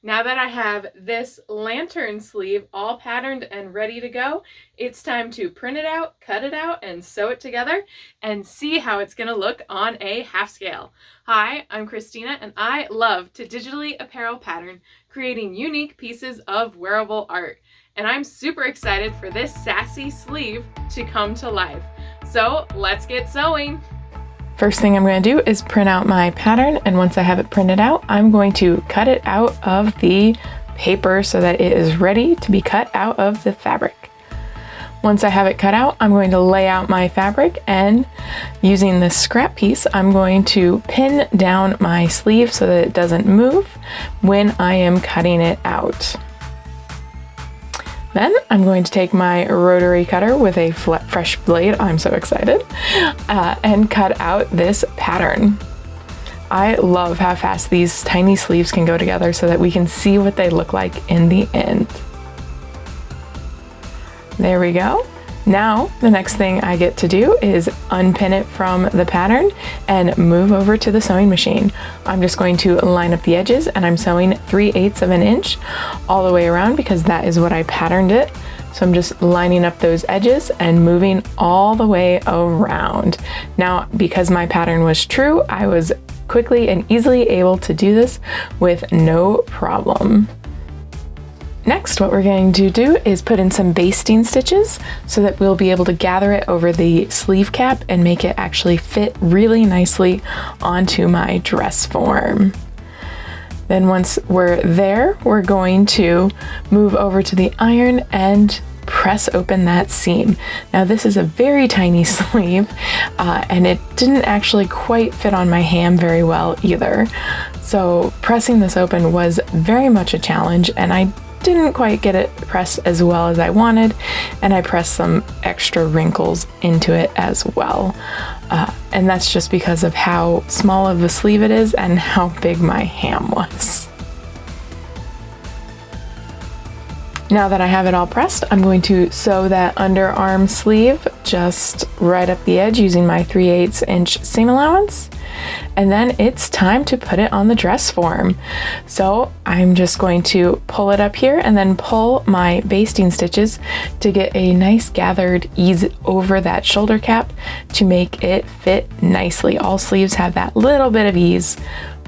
Now that I have this lantern sleeve all patterned and ready to go, it's time to print it out, cut it out, and sew it together and see how it's gonna look on a half scale. Hi, I'm Christina and I love to digitally apparel pattern, creating unique pieces of wearable art. And I'm super excited for this sassy sleeve to come to life. So let's get sewing. First thing I'm going to do is print out my pattern, and once I have it printed out, I'm going to cut it out of the paper so that it is ready to be cut out of the fabric. Once I have it cut out, I'm going to lay out my fabric, and using this scrap piece, I'm going to pin down my sleeve so that it doesn't move when I am cutting it out. Then I'm going to take my rotary cutter with a fresh blade, I'm so excited, and cut out this pattern. I love how fast these tiny sleeves can go together so that we can see what they look like in the end. There we go. Now, the next thing I get to do is unpin it from the pattern and move over to the sewing machine. I'm just going to line up the edges, and I'm sewing 3/8 of an inch all the way around because that is what I patterned it. So I'm just lining up those edges and moving all the way around. Now, because my pattern was true, I was quickly and easily able to do this with no problem. Next, what we're going to do is put in some basting stitches so that we'll be able to gather it over the sleeve cap and make it actually fit really nicely onto my dress form. Then once we're there, we're going to move over to the iron and press open that seam. Now this is a very tiny sleeve and it didn't actually quite fit on my ham very well either. So pressing this open was very much a challenge, and I didn't quite get it pressed as well as I wanted, and I pressed some extra wrinkles into it as well. And that's just because of how small of a sleeve it is and how big my ham was. Now that I have it all pressed, I'm going to sew that underarm sleeve just right up the edge using my 3/8 inch seam allowance. And then it's time to put it on the dress form. So I'm just going to pull it up here and then pull my basting stitches to get a nice gathered ease over that shoulder cap to make it fit nicely. All sleeves have that little bit of ease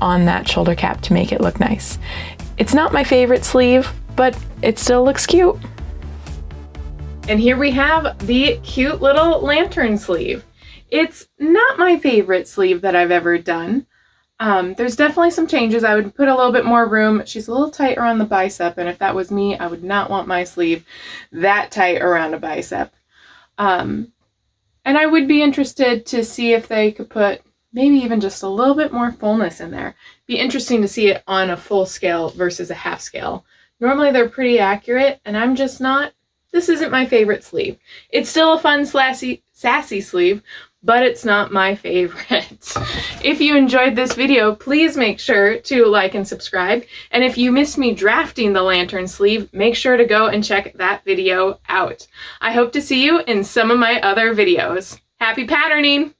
on that shoulder cap to make it look nice. It's not my favorite sleeve, but it still looks cute. And here we have the cute little lantern sleeve. It's not my favorite sleeve that I've ever done. There's definitely some changes. I would put a little bit more room. She's a little tight around the bicep, and if that was me, I would not want my sleeve that tight around a bicep. And I would be interested to see if they could put maybe even just a little bit more fullness in there. Be interesting to see it on a full scale versus a half scale. Normally they're pretty accurate, and I'm just not. This isn't my favorite sleeve. It's still a fun, sassy sleeve, but it's not my favorite. If you enjoyed this video, please make sure to like and subscribe. And if you missed me drafting the lantern sleeve, make sure to go and check that video out. I hope to see you in some of my other videos. Happy patterning!